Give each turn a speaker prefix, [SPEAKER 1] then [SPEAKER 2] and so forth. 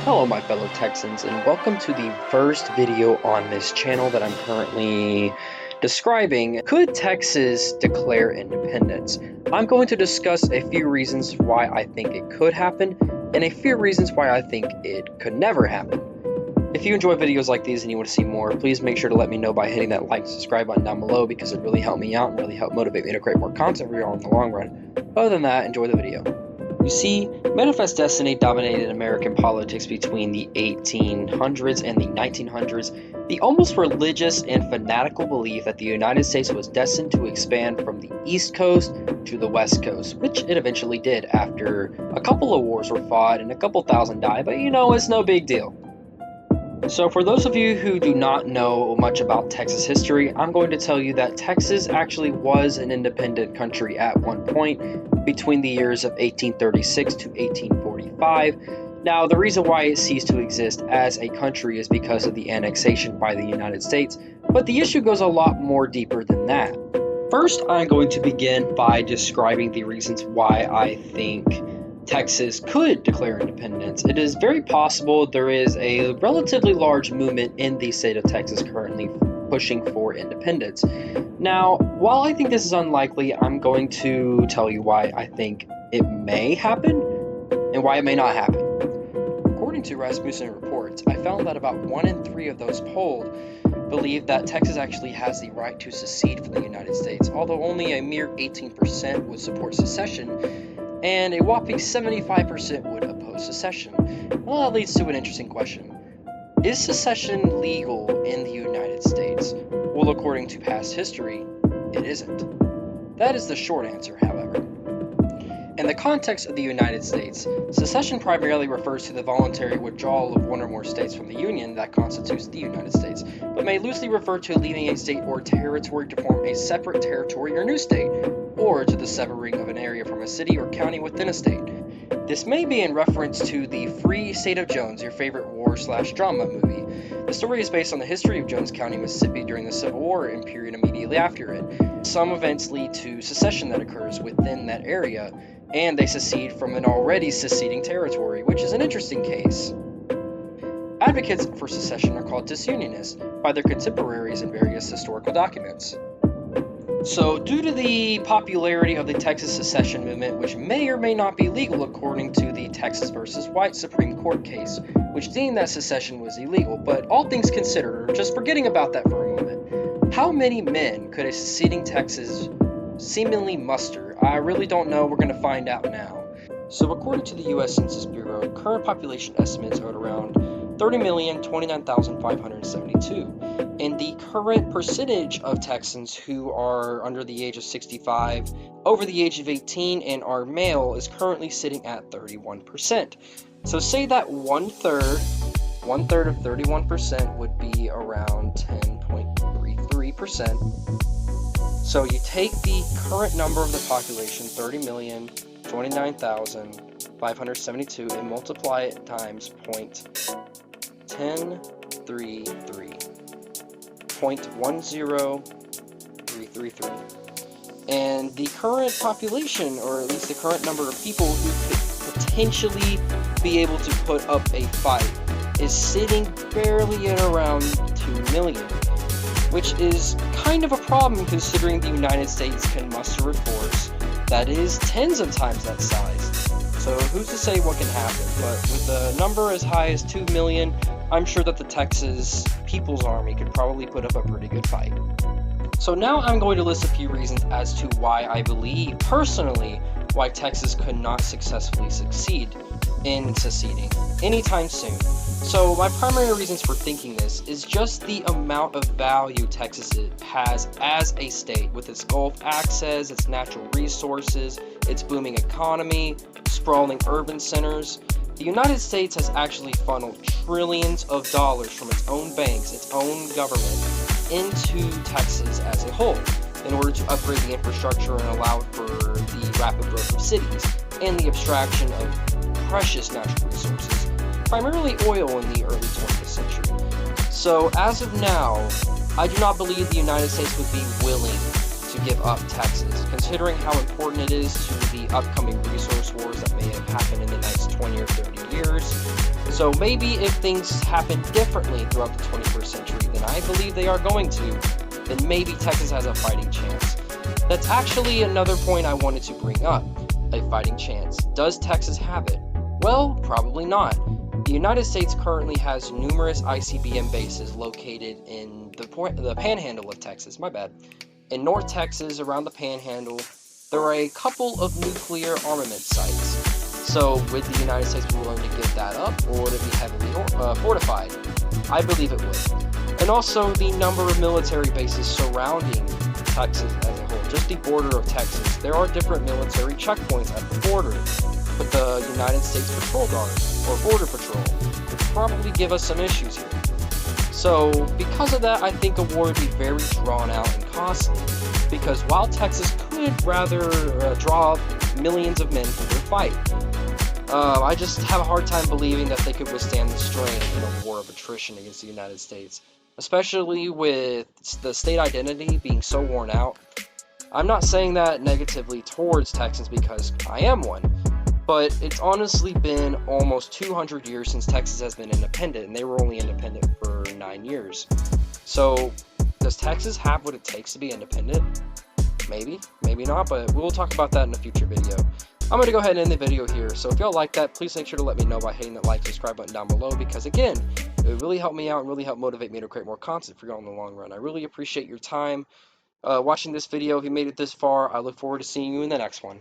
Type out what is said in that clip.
[SPEAKER 1] Hello my fellow Texans, and welcome to the first video on this channel that I'm currently describing. Could Texas declare independence? I'm going to discuss a few reasons why I think it could happen, and a few reasons why I think it could never happen. If you enjoy videos like these and you want to see more, please make sure to let me know by hitting that like and subscribe button down below, because it really helped me out and really helped motivate me to create more content for you all in the long run. Other than that, enjoy the video. You see, Manifest Destiny dominated American politics between the 1800s and the 1900s. The almost religious and fanatical belief that the United States was destined to expand from the East Coast to the West Coast, which it eventually did after a couple of wars were fought and a couple thousand died, but it's no big deal. So for those of you who do not know much about Texas history, I'm going to tell you that Texas actually was an independent country at one point between the years of 1836 to 1845. Now, the reason why it ceased to exist as a country is because of the annexation by the United States, but the issue goes a lot more deeper than that. First, I'm going to begin by describing the reasons why I think Texas could declare independence. It is very possible there is a relatively large movement in the state of Texas currently pushing for independence. Now, while I think this is unlikely, I'm going to tell you why I think it may happen and why it may not happen. According to Rasmussen reports, I found that about 1 in 3 of those polled believe that Texas actually has the right to secede from the United States, although only a mere 18% would support secession, and a whopping 75% would oppose secession. Well, that leads to an interesting question. Is secession legal in the United States? Well, according to past history, it isn't. That is the short answer, however. In the context of the United States, secession primarily refers to the voluntary withdrawal of one or more states from the Union that constitutes the United States, but may loosely refer to leaving a state or territory to form a separate territory or new state, or to the severing of an area from a city or county within a state. This may be in reference to the Free State of Jones, your favorite war/drama movie. The story is based on the history of Jones County, Mississippi during the Civil War and period immediately after it. Some events lead to secession that occurs within that area, and they secede from an already seceding territory, which is an interesting case. Advocates for secession are called disunionists by their contemporaries in various historical documents. So, due to the popularity of the Texas secession movement, which may or may not be legal according to the Texas versus White Supreme Court case, which deemed that secession was illegal, but all things considered, or just forgetting about that for a moment, how many men could a seceding Texas seemingly muster? I really don't know. We're going to find out now. So, according to the U.S. Census Bureau, current population estimates are at around 30,029,572, and the current percentage of Texans who are under the age of 65, over the age of 18, and are male is currently sitting at 31%. So say that one third of 31% would be around 10.33%. So you take the current number of the population, 30,029,572, and multiply it times 0.10333, and the current population, or at least the current number of people who could potentially be able to put up a fight, is sitting barely at around 2 million, which is kind of a problem considering the United States can muster a force that is tens of times that size. So who's to say what can happen, but with a number as high as 2 million, I'm sure that the Texas People's Army could probably put up a pretty good fight. So now I'm going to list a few reasons as to why I believe, personally, why Texas could not successfully succeed in seceding anytime soon. So my primary reasons for thinking this is just the amount of value Texas has as a state, with its Gulf access, its natural resources, its booming economy, sprawling urban centers. The United States has actually funneled trillions of dollars from its own banks, its own government, into Texas as a whole, in order to upgrade the infrastructure and allow for the rapid growth of cities and the abstraction of precious natural resources, primarily oil in the early 20th century. So as of now, I do not believe the United States would be willing to give up Texas, considering how important it is to the upcoming resource wars that may have happened in the next 20 or 30 years. So So maybe if things happen differently throughout the 21st century than I believe they are going to, then maybe Texas has a fighting chance. That's actually another point I wanted to bring up. A fighting chance. Does Texas have it? Well, probably not. The United States currently has numerous ICBM bases located in the panhandle of Texas, In North Texas, around the panhandle, there are a couple of nuclear armament sites. So would the United States be willing to give that up, or would it be heavily fortified? I believe it would. And also the number of military bases surrounding Texas as a whole, just the border of Texas. There are different military checkpoints at the border, but the United States Patrol Guard, or Border Patrol, would probably give us some issues here. So, because of that, I think a war would be very drawn out and costly, because while Texas could rather draw millions of men for their fight, I just have a hard time believing that they could withstand the strain in a war of attrition against the United States, especially with the state identity being so worn out. I'm not saying that negatively towards Texans because I am one, but it's honestly been almost 200 years since Texas has been independent, and they were only independent for 9 years. So, does Texas have what it takes to be independent? Maybe, maybe not, but we'll talk about that in a future video. I'm going to go ahead and end the video here, so if y'all like that, please make sure to let me know by hitting that like, subscribe button down below, because again, it would really help me out and really help motivate me to create more content for y'all in the long run. I really appreciate your time watching this video. If you made it this far, I look forward to seeing you in the next one.